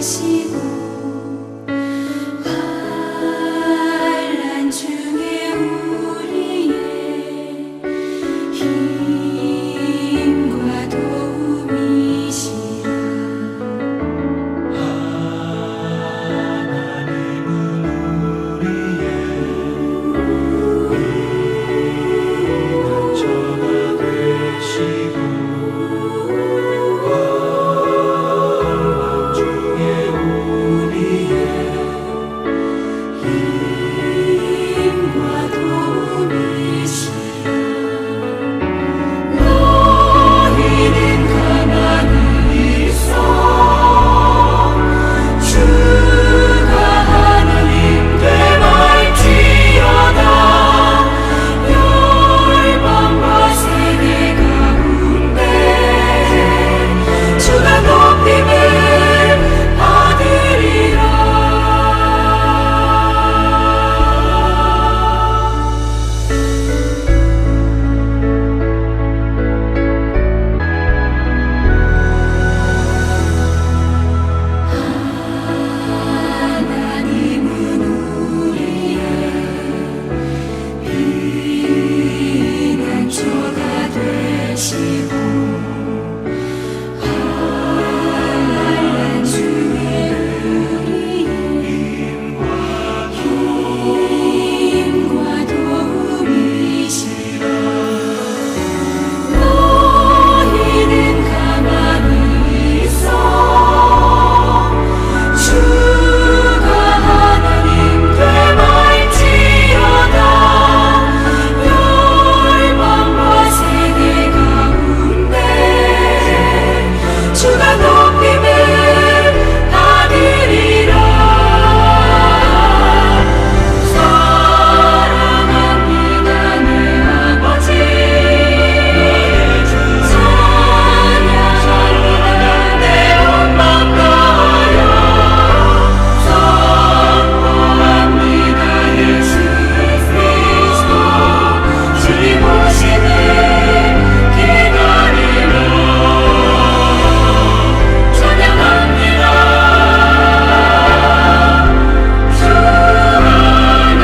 되시고 환난 중에 우리의 힘과 도움이시라. 하나님은 우리의 위로가 되시고 환난 중에 우리의 힘과 도움이시라. 너희는 가만히 있어 주가 하나님 되말지어다. 열방과 세계 가운데 주가 높임을 받으리라. 하나님은 우리의 피난처가 되시고 환난 중에 우리의 힘과 도움이시라. 너희는 가만히 있어 주가 하나님 되말지어다. 열방과 세계 가운데 주가 높임을 받으리라. 사랑합니다 내 아버지. 찬양합니다 내 온 맘 다하여. 선포합니다 예수 그리스도. 주님 오시는 기다리며 찬양합니다 주 하나님.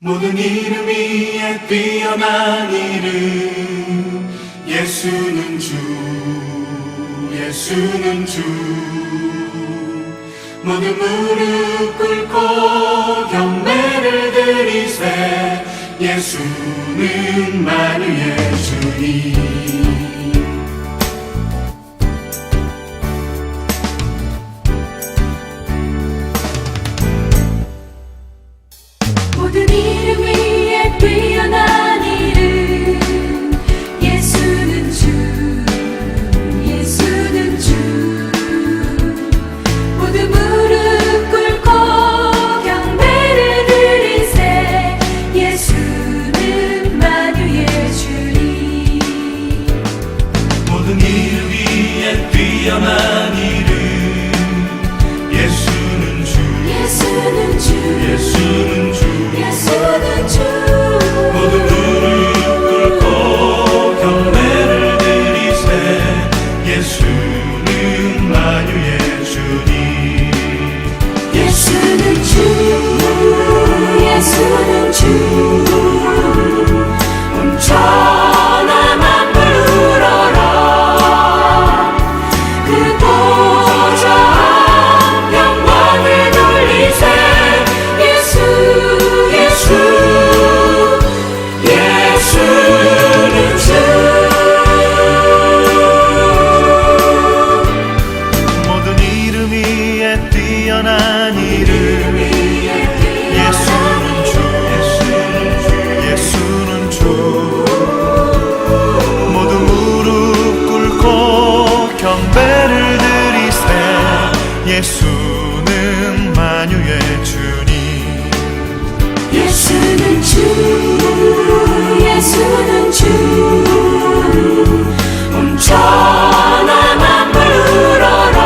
모든 이름 위에 뛰어난 이름 예수는 주 예수는 주. 모든 무릎 꿇고 경배를 드리세 예수는 만유의 주님. 주 온천하 만물 우러러 그 보좌 영광을 돌리세 예수 예수 예수는 주 모든 이름 위에 뛰어난 이름 예수는 주 예수는 주 모두 무릎 꿇고 경배를 드리세 예수는 만유의 주님 예수는 주 예수는 주 온천하 만물 우러러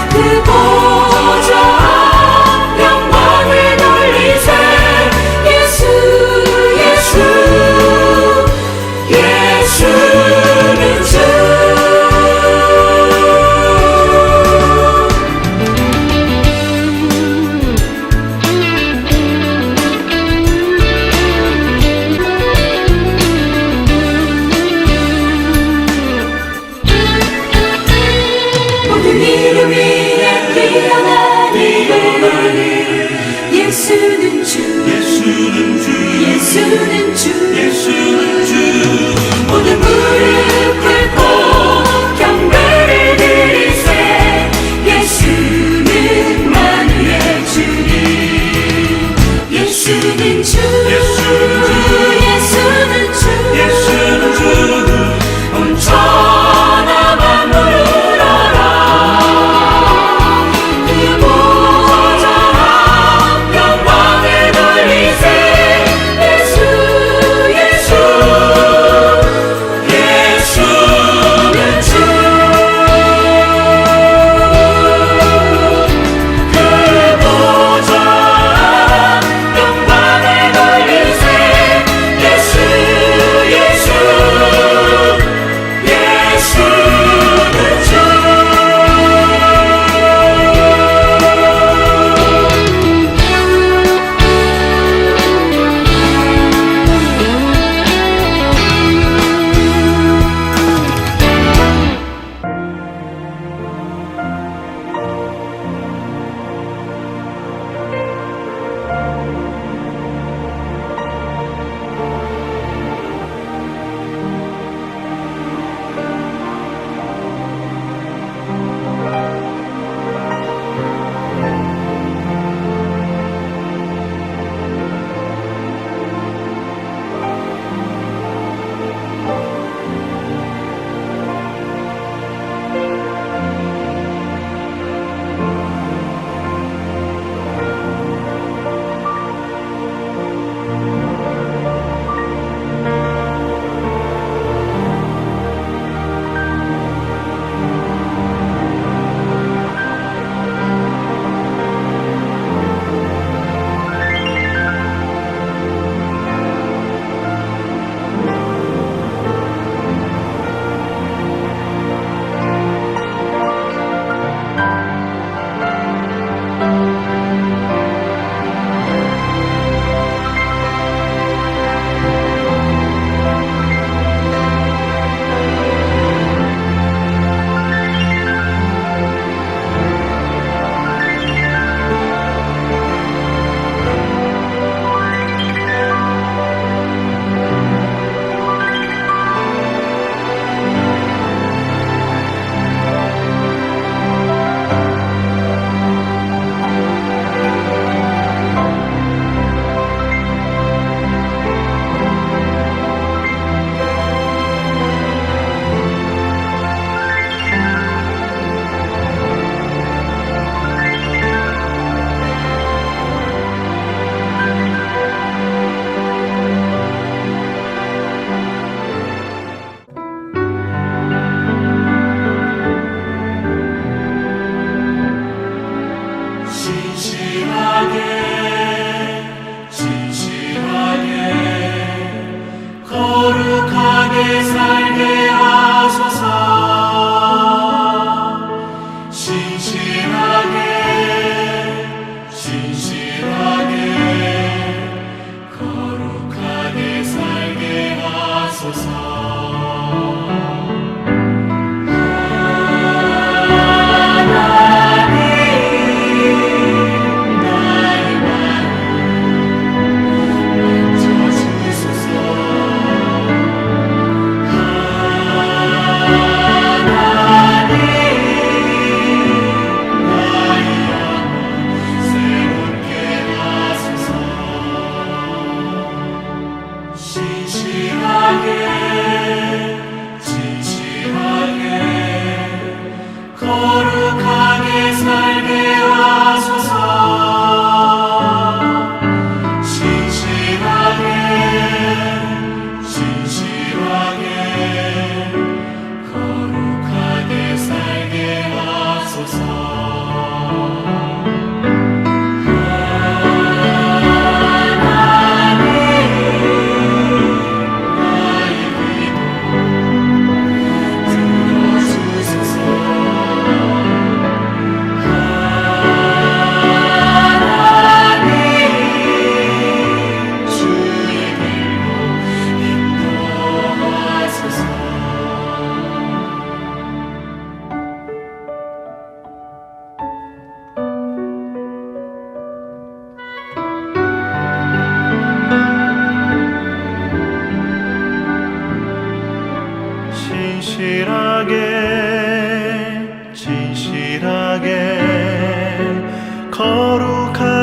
그 보좌 영광을 돌리세 예수 예수 예수는 주 모든 이름 위에 뛰어난 이름 예수는 주 예수는 주 모든 무릎 꿇고 경배를 드리세 예수는 만유의 주님 예수는 주 예수는 주 온천하 만물 우러러 그 보좌 영광을 돌리세 예수 예수 예수는 주 그 보좌 영광을 돌리세 예수 예수 예수는 주 신실하게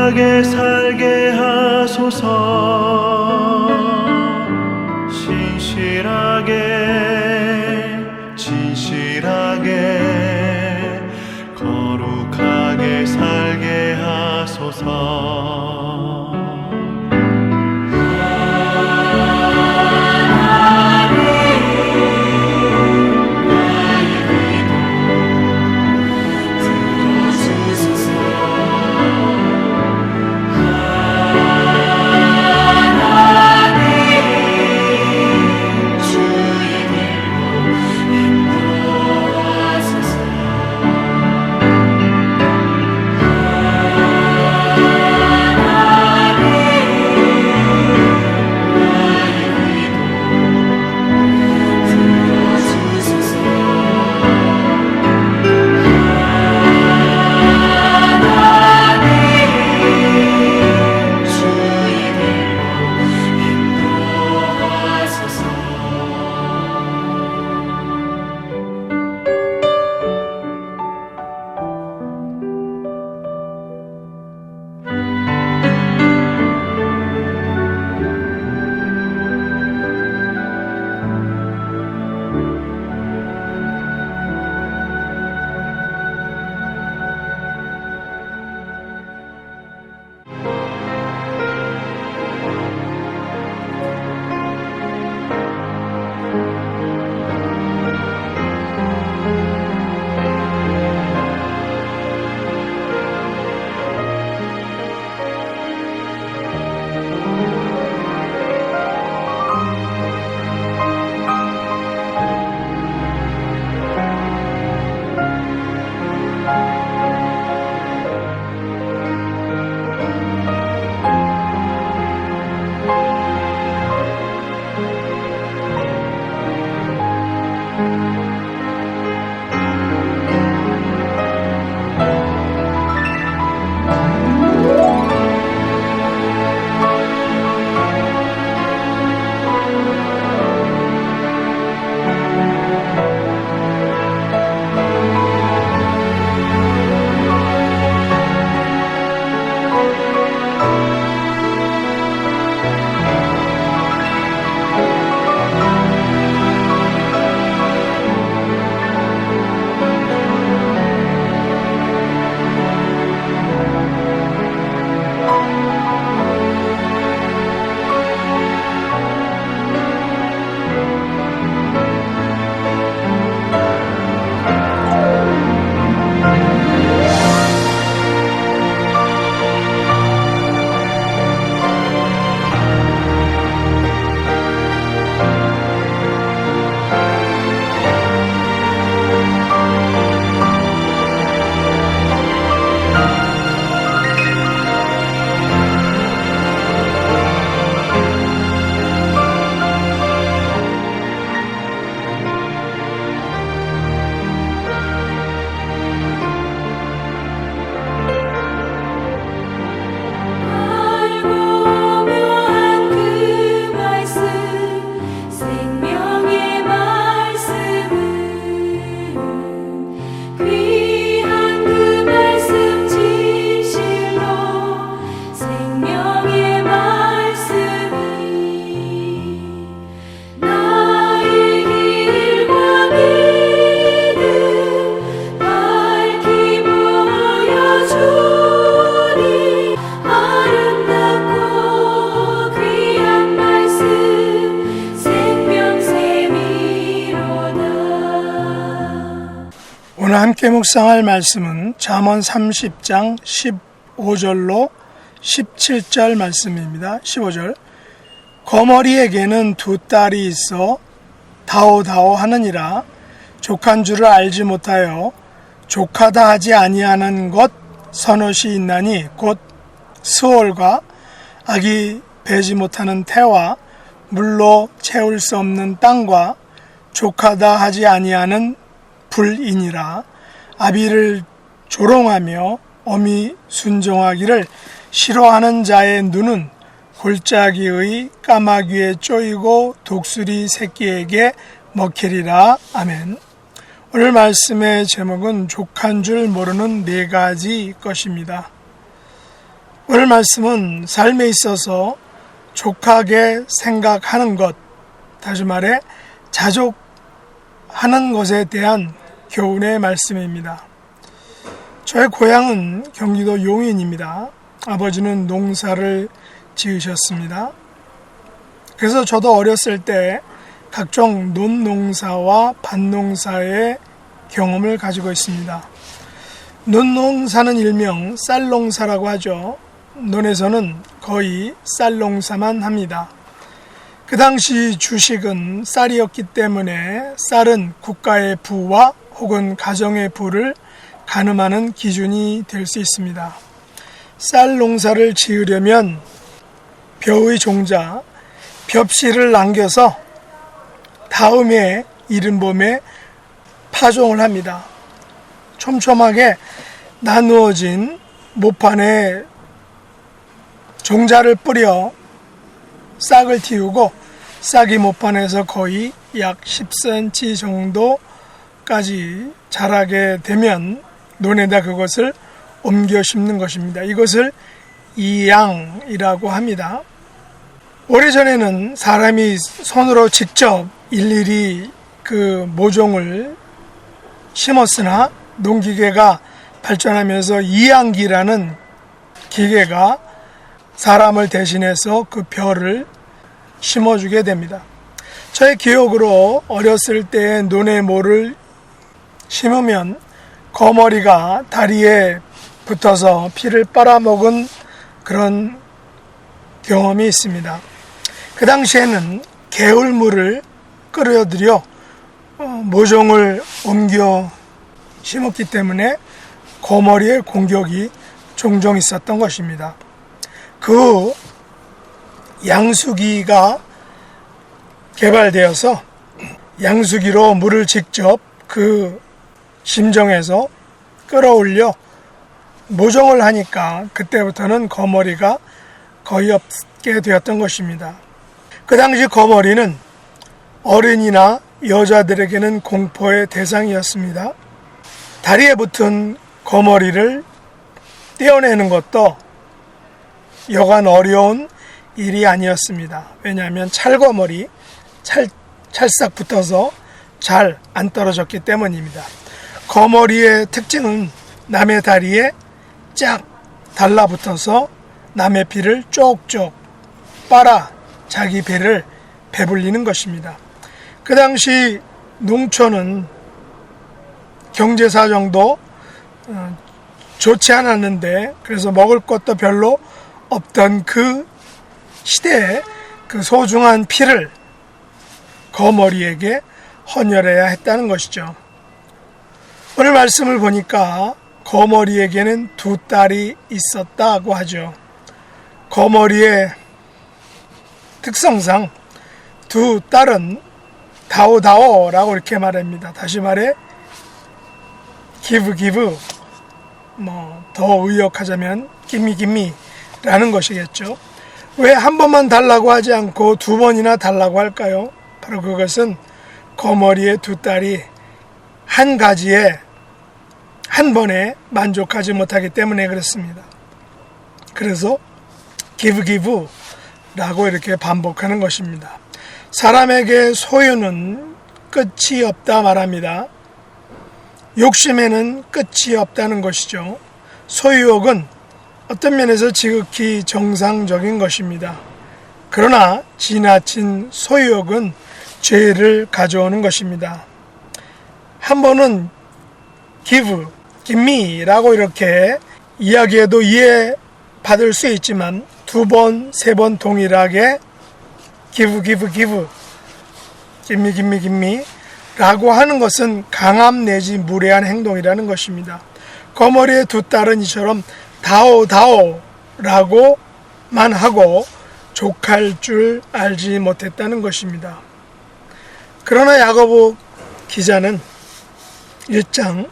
거룩하게 살게 하소서. 진실하게 거룩하게 살게 하소서. 오늘 함께 묵상할 말씀은 잠언 30장 15절로 17절 말씀입니다. 15절 거머리에게는 두 딸이 있어 다오다오 하느니라. 족한 줄을 알지 못하여 족하다 하지 아니하는 것 서넛이 있나니 곧 스올과 아기 배지 못하는 태와 물로 채울 수 없는 땅과 족하다 하지 아니하는 불이니라. 아비를 조롱하며 어미 순종하기를 싫어하는 자의 눈은 골짜기의 까마귀에 쪼이고 독수리 새끼에게 먹히리라. 아멘. 오늘 말씀의 제목은 족한 줄 모르는 네 가지 것입니다. 오늘 말씀은 삶에 있어서 족하게 생각하는 것, 다시 말해 자족하는 것에 대한 교훈의 말씀입니다. 저의 고향은 경기도 용인입니다. 아버지는 농사를 지으셨습니다. 그래서 저도 어렸을 때 각종 논농사와 밭농사의 경험을 가지고 있습니다. 논농사는 일명 쌀농사라고 하죠. 논에서는 거의 쌀농사만 합니다. 그 당시 주식은 쌀이었기 때문에 쌀은 국가의 부와 혹은 가정의 부를 가늠하는 기준이 될 수 있습니다. 쌀 농사를 지으려면 벼의 종자, 벽씨를 남겨서 다음에 이른 봄에 파종을 합니다. 촘촘하게 나누어진 모판에 종자를 뿌려 싹을 틔우고 싹이 모판에서 거의 약 10cm 정도까지 자라게 되면 논에다 그것을 옮겨 심는 것입니다. 이것을 이양이라고 합니다. 오래전에는 사람이 손으로 직접 일일이 그 모종을 심었으나 농기계가 발전하면서 이양기라는 기계가 사람을 대신해서 그 벼를 심어주게 됩니다. 저의 기억으로 어렸을 때 논에 모를 심으면 거머리가 다리에 붙어서 피를 빨아먹은 그런 경험이 있습니다. 그 당시에는 개울물을 끓여들여 모종을 옮겨 심었기 때문에 거머리의 공격이 종종 있었던 것입니다. 그 후 양수기가 개발되어서 양수기로 물을 직접 그 심정에서 끌어올려 모종을 하니까 그때부터는 거머리가 거의 없게 되었던 것입니다. 그 당시 거머리는 어른이나 여자들에게는 공포의 대상이었습니다. 다리에 붙은 거머리를 떼어내는 것도 여간 어려운 일이 아니었습니다. 왜냐하면 찰거머리, 찰싹 붙어서 잘 안 떨어졌기 때문입니다. 거머리의 특징은 남의 다리에 쫙 달라붙어서 남의 피를 쪽쪽 빨아 자기 배를 배불리는 것입니다. 그 당시 농촌은 경제사정도 좋지 않았는데 그래서 먹을 것도 별로 없던 그 시대에 그 소중한 피를 거머리에게 헌혈해야 했다는 것이죠. 오늘 말씀을 보니까 거머리에게는 두 딸이 있었다고 하죠. 거머리의 특성상 두 딸은 다오다오라고 이렇게 말합니다. 다시 말해 give 더 의역하자면 give 것이겠죠. 왜 한 번만 달라고 하지 않고 두 번이나 달라고 할까요? 바로 그것은 거머리의 두 딸이 한 가지에 한 번에 만족하지 못하기 때문에 그렇습니다. 그래서 give 라고 이렇게 반복하는 것입니다. 사람에게 소유는 끝이 없다 말합니다. 욕심에는 끝이 없다는 것이죠. 소유욕은 어떤 면에서 지극히 정상적인 것입니다. 그러나 지나친 소유욕은 죄를 가져오는 것입니다. 한 번은 give me라고 이렇게 이야기해도 이해받을 수 있지만 두 번, 세 번 동일하게 give me 라고 하는 것은 강함 내지 무례한 행동이라는 것입니다. 거머리의 두 딸은 이처럼 다오라고만 하고 족할 줄 알지 못했다는 것입니다. 그러나 야고보 기자는 1장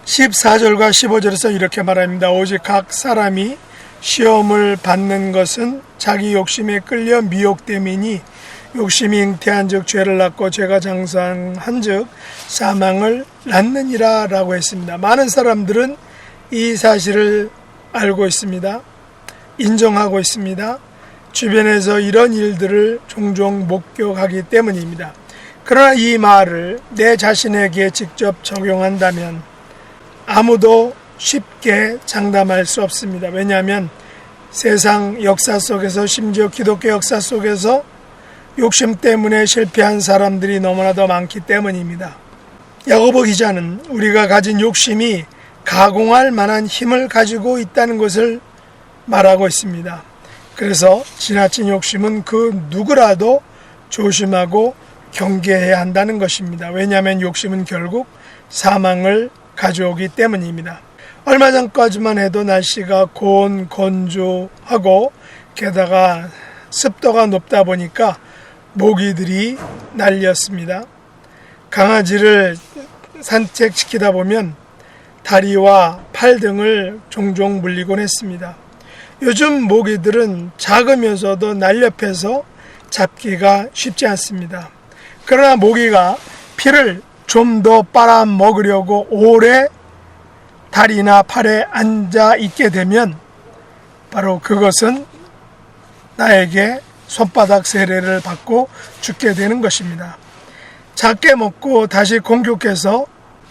14절과 15절에서 이렇게 말합니다. 오직 각 사람이 시험을 받는 것은 자기 욕심에 끌려 미혹됨이니 욕심이 잉태한 즉 죄를 낳고 죄가 장성한 즉 사망을 낳느니라 라고 했습니다. 많은 사람들은 이 사실을 알고 있습니다. 인정하고 있습니다. 주변에서 이런 일들을 종종 목격하기 때문입니다. 그러나 이 말을 내 자신에게 직접 적용한다면 아무도 쉽게 장담할 수 없습니다. 왜냐하면 세상 역사 속에서, 심지어 기독교 역사 속에서 욕심 때문에 실패한 사람들이 너무나도 많기 때문입니다. 야고보 기자는 우리가 가진 욕심이 가공할 만한 힘을 가지고 있다는 것을 말하고 있습니다. 그래서 지나친 욕심은 그 누구라도 조심하고 경계해야 한다는 것입니다. 왜냐하면 욕심은 결국 사망을 가져오기 때문입니다. 얼마 전까지만 해도 날씨가 고온, 건조하고 게다가 습도가 높다 보니까 모기들이 난리였습니다. 강아지를 산책시키다 보면 다리와 팔 등을 종종 물리곤 했습니다. 요즘 모기들은 작으면서도 날렵해서 잡기가 쉽지 않습니다. 그러나 모기가 피를 좀 더 빨아먹으려고 오래 다리나 팔에 앉아 있게 되면 바로 그것은 나에게 손바닥 세례를 받고 죽게 되는 것입니다. 작게 먹고 다시 공격해서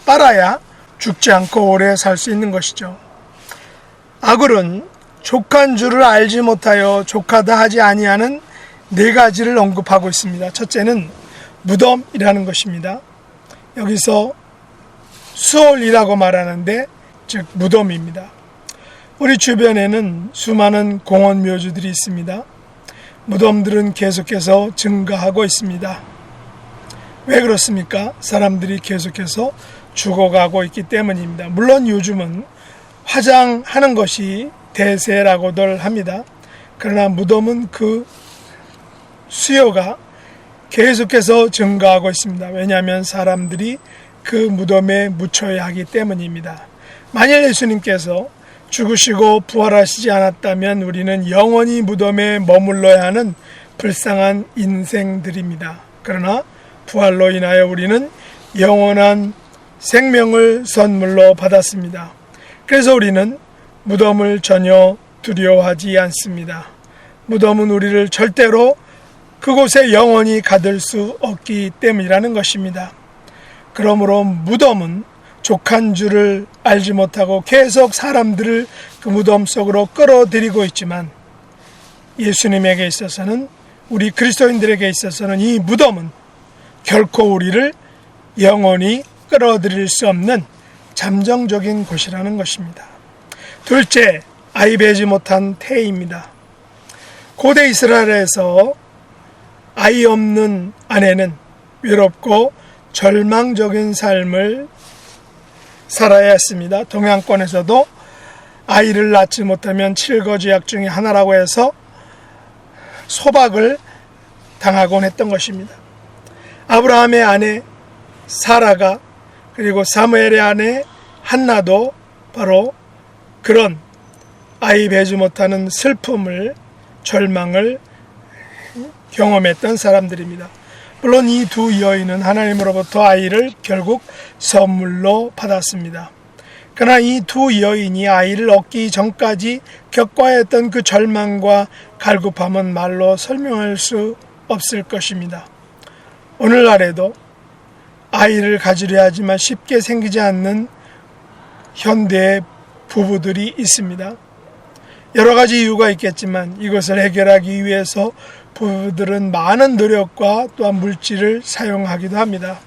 빨아야 죽지 않고 오래 살 수 있는 것이죠. 아굴은 족한 줄을 알지 못하여 족하다 하지 아니하는 4가지를 언급하고 있습니다. 첫째는 무덤이라는 것입니다. 여기서 수월이라고 말하는데 즉 무덤입니다. 우리 주변에는 수많은 공원 묘지들이 있습니다. 무덤들은 계속해서 증가하고 있습니다. 왜 그렇습니까? 사람들이 계속해서 죽어가고 있기 때문입니다. 물론 요즘은 화장하는 것이 대세라고들 합니다. 그러나 무덤은 그 수요가 계속해서 증가하고 있습니다. 왜냐하면 사람들이 그 무덤에 묻혀야 하기 때문입니다. 만일 예수님께서 죽으시고 부활하시지 않았다면 우리는 영원히 무덤에 머물러야 하는 불쌍한 인생들입니다. 그러나 부활로 인하여 우리는 영원한 생명을 선물로 받았습니다. 그래서 우리는 무덤을 전혀 두려워하지 않습니다. 무덤은 우리를 절대로 그곳에 영원히 가둘 수 없기 때문이라는 것입니다. 그러므로 무덤은 족한 줄을 알지 못하고 계속 사람들을 그 무덤 속으로 끌어들이고 있지만 예수님에게 있어서는, 우리 그리스도인들에게 있어서는 이 무덤은 결코 우리를 영원히 끌어들일 수 없는 잠정적인 곳이라는 것입니다. 둘째, 아이 배지 못한 태입니다. 고대 이스라엘에서 아이 없는 아내는 외롭고 절망적인 삶을 살아야 했습니다. 동양권에서도 아이를 낳지 못하면 7거지약 중에 하나라고 해서 소박을 당하곤 했던 것입니다. 아브라함의 아내 사라가, 그리고 사무엘의 아내 한나도 바로 그런 아이 배지 못하는 슬픔을, 절망을 경험했던 사람들입니다. 물론 이 두 여인은 하나님으로부터 아이를 결국 선물로 받았습니다. 그러나 이 두 여인이 아이를 얻기 전까지 겪어야 했던 그 절망과 갈급함은 말로 설명할 수 없을 것입니다. 오늘날에도 아이를 가지려 하지만 쉽게 생기지 않는 현대의 부부들이 있습니다. 여러 가지 이유가 있겠지만 이것을 해결하기 위해서 부부들은 많은 노력과 또한 물질을 사용하기도 합니다.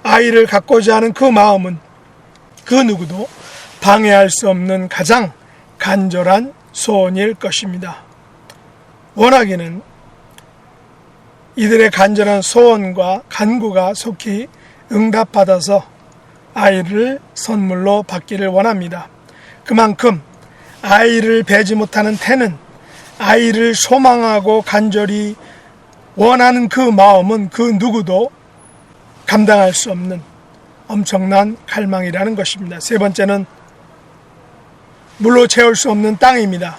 아이를 갖고자 하는 그 마음은 그 누구도 방해할 수 없는 가장 간절한 소원일 것입니다. 원하기는 이들의 간절한 소원과 간구가 속히 응답받아서 아이를 선물로 받기를 원합니다. 그만큼 아이를 배지 못하는 태는 아이를 소망하고 간절히 원하는 그 마음은 그 누구도 감당할 수 없는 엄청난 갈망이라는 것입니다. 세 번째는 물로 채울 수 없는 땅입니다.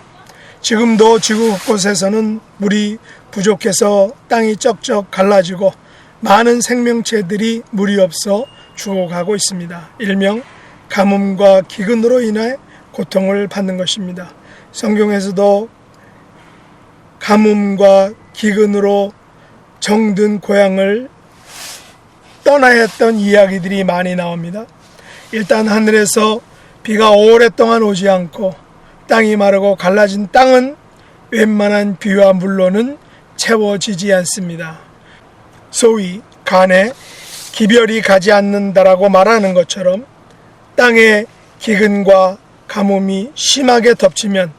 지금도 지구 곳곳에서는 물이 부족해서 땅이 쩍쩍 갈라지고 많은 생명체들이 물이 없어 죽어가고 있습니다. 일명 가뭄과 기근으로 인해 고통을 받는 것입니다. 성경에서도 가뭄과 기근으로 정든 고향을 떠나야 했던 이야기들이 많이 나옵니다. 일단 하늘에서 비가 오랫동안 오지 않고 땅이 마르고 갈라진 땅은 웬만한 비와 물로는 채워지지 않습니다. 소위 간에 기별이 가지 않는다라고 말하는 것처럼 땅에 기근과 가뭄이 심하게 덮치면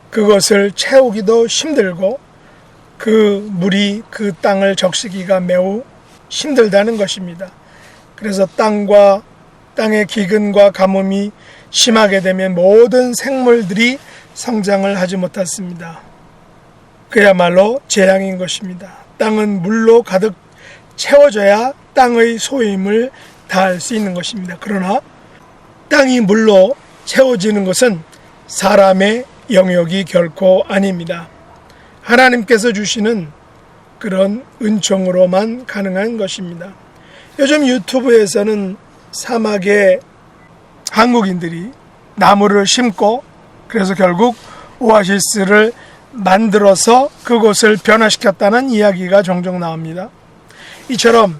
그것을 채우기도 힘들고 그 물이 그 땅을 적시기가 매우 힘들다는 것입니다. 그래서 땅의 기근과 가뭄이 심하게 되면 모든 생물들이 성장을 하지 못했습니다. 그야말로 재앙인 것입니다. 땅은 물로 가득 채워져야 땅의 소임을 다할 수 있는 것입니다. 그러나 땅이 물로 채워지는 것은 사람의 영역이 결코 아닙니다. 하나님께서 주시는 그런 은총으로만 가능한 것입니다. 요즘 유튜브에서는 사막에 한국인들이 나무를 심고 그래서 결국 오아시스를 만들어서 그곳을 변화시켰다는 이야기가 종종 나옵니다. 이처럼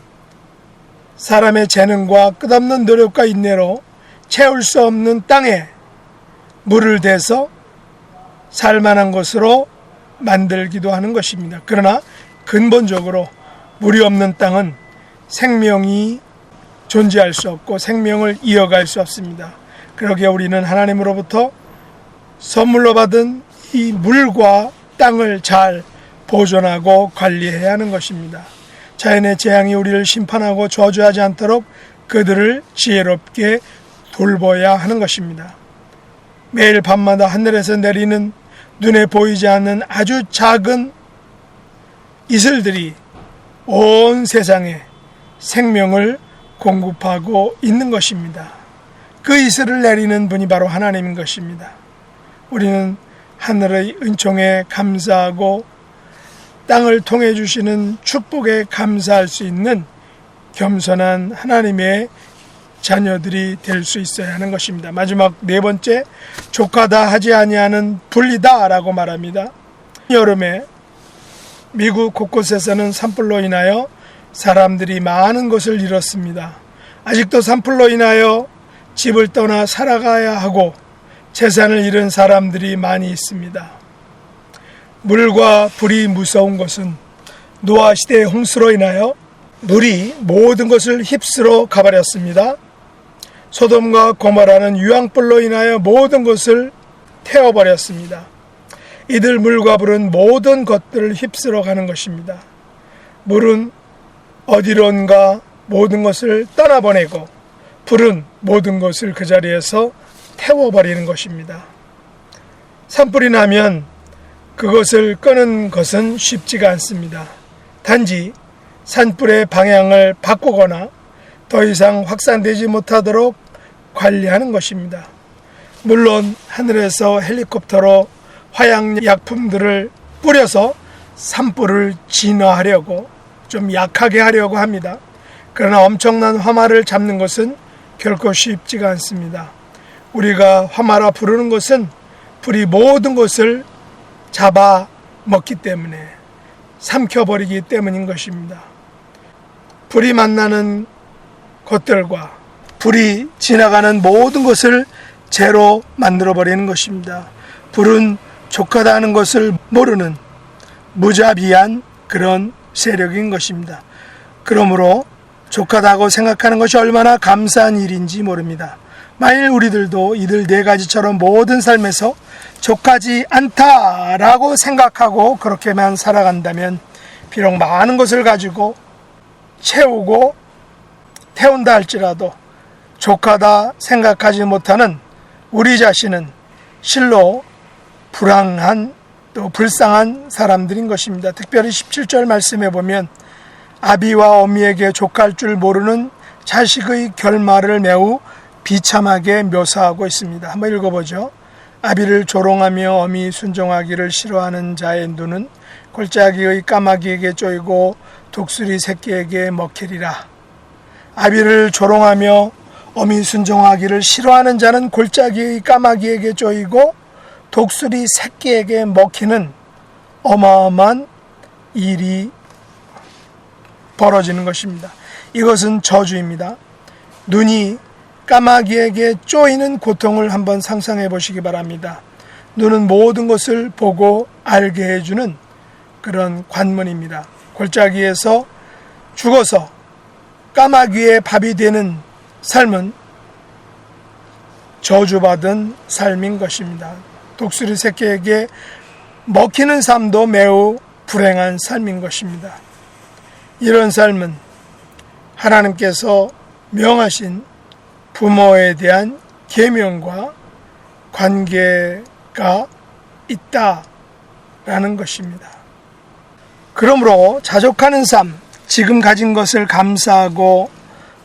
사람의 재능과 끝없는 노력과 인내로 채울 수 없는 땅에 물을 대서 살만한 것으로 만들기도 하는 것입니다. 그러나 근본적으로 물이 없는 땅은 생명이 존재할 수 없고 생명을 이어갈 수 없습니다. 그러기에 우리는 하나님으로부터 선물로 받은 이 물과 땅을 잘 보존하고 관리해야 하는 것입니다. 자연의 재앙이 우리를 심판하고 저주하지 않도록 그들을 지혜롭게 돌봐야 하는 것입니다. 매일 밤마다 하늘에서 내리는 눈에 보이지 않는 아주 작은 이슬들이 온 세상에 생명을 공급하고 있는 것입니다. 그 이슬을 내리는 분이 바로 하나님인 것입니다. 우리는 하늘의 은총에 감사하고 땅을 통해 주시는 축복에 감사할 수 있는 겸손한 하나님의 자녀들이 될 수 있어야 하는 것입니다. 마지막 네 번째, 족하다 하지 아니하는 분리다 라고 말합니다. 여름에 미국 곳곳에서는 산불로 인하여 사람들이 많은 것을 잃었습니다. 아직도 산불로 인하여 집을 떠나 살아가야 하고 재산을 잃은 사람들이 많이 있습니다. 물과 불이 무서운 것은 노아 시대의 홍수로 인하여 물이 모든 것을 휩쓸어 가버렸습니다. 소돔과 고모라는 유황불로 인하여 모든 것을 태워버렸습니다. 이들 물과 불은 모든 것들을 휩쓸어 가는 것입니다. 물은 어디론가 모든 것을 떠나보내고 불은 모든 것을 그 자리에서 태워버리는 것입니다. 산불이 나면 그것을 끄는 것은 쉽지가 않습니다. 단지 산불의 방향을 바꾸거나 더 이상 확산되지 못하도록 관리하는 것입니다. 물론 하늘에서 헬리콥터로 화약약품들을 뿌려서 산불을 진화하려고 좀 약하게 하려고 합니다. 그러나 엄청난 화마를 잡는 것은 결코 쉽지가 않습니다. 우리가 화마라 부르는 것은 불이 모든 것을 잡아 먹기 때문에 삼켜버리기 때문인 것입니다. 불이 만나는 것들과 불이 지나가는 모든 것을 재로 만들어버리는 것입니다. 불은 족하다는 것을 모르는 무자비한 그런 세력인 것입니다. 그러므로 족하다고 생각하는 것이 얼마나 감사한 일인지 모릅니다. 만일 우리들도 이들 네 가지처럼 모든 삶에서 족하지 않다라고 생각하고 그렇게만 살아간다면 비록 많은 것을 가지고 채우고 태운다 할지라도 족하다 생각하지 못하는 우리 자신은 실로 불행한 또 불쌍한 사람들인 것입니다. 특별히 17절 말씀에 보면 아비와 어미에게 족할 줄 모르는 자식의 결말을 매우 비참하게 묘사하고 있습니다. 한번 읽어보죠. 아비를 조롱하며 어미 순종하기를 싫어하는 자의 눈은 골짜기의 까마귀에게 쪼이고 독수리 새끼에게 먹히리라. 아비를 조롱하며 어미 순종하기를 싫어하는 자는 골짜기의 까마귀에게 쪼이고 독수리 새끼에게 먹히는 어마어마한 일이 벌어지는 것입니다. 이것은 저주입니다. 눈이 까마귀에게 쪼이는 고통을 한번 상상해 보시기 바랍니다. 눈은 모든 것을 보고 알게 해주는 그런 관문입니다. 골짜기에서 죽어서 까마귀의 밥이 되는 삶은 저주받은 삶인 것입니다. 독수리 새끼에게 먹히는 삶도 매우 불행한 삶인 것입니다. 이런 삶은 하나님께서 명하신 부모에 대한 계명과 관계가 있다라는 것입니다. 그러므로 자족하는 삶, 지금 가진 것을 감사하고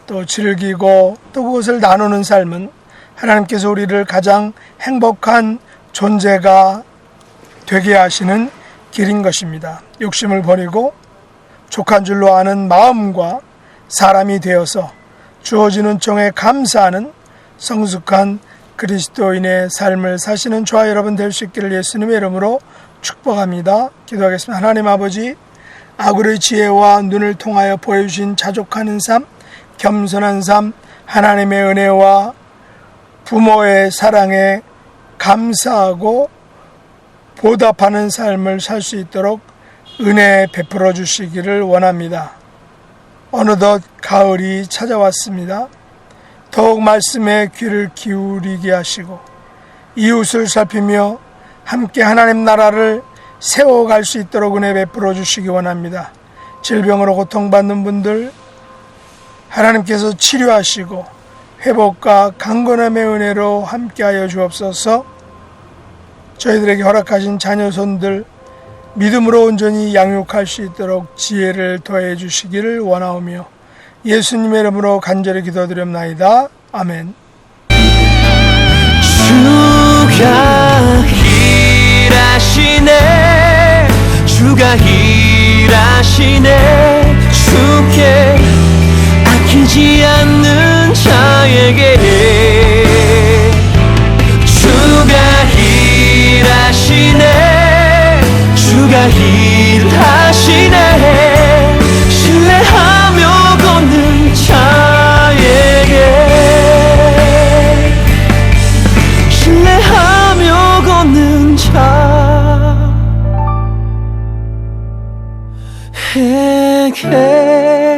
또 즐기고 또 그것을 나누는 삶은 하나님께서 우리를 가장 행복한 존재가 되게 하시는 길인 것입니다. 욕심을 버리고 족한 줄로 아는 마음과 사람이 되어서 주어지는 종에 감사하는 성숙한 그리스도인의 삶을 사시는 저와 여러분 될 수 있기를 예수님의 이름으로 축복합니다. 기도하겠습니다. 하나님 아버지, 아굴의 지혜와 눈을 통하여 보여주신 자족하는 삶, 겸손한 삶, 하나님의 은혜와 부모의 사랑에 감사하고 보답하는 삶을 살 수 있도록 은혜 베풀어 주시기를 원합니다. 어느덧 가을이 찾아왔습니다. 더욱 말씀에 귀를 기울이게 하시고 이웃을 살피며 함께 하나님 나라를 세워갈 수 있도록 은혜 베풀어 주시기 원합니다. 질병으로 고통받는 분들 하나님께서 치료하시고 회복과 강건함의 은혜로 함께하여 주옵소서. 저희들에게 허락하신 자녀손들 믿음으로 온전히 양육할 수 있도록 지혜를 더해 주시기를 원하오며 예수님의 이름으로 간절히 기도드립나이다. 아멘. 주가 일하시네, 주가 일하시네. 주께 아끼지 않는 자에게 주가 일하시네, 주가 일하시네. 신뢰하며 걷는 자에게 신뢰하며 걷는 자에게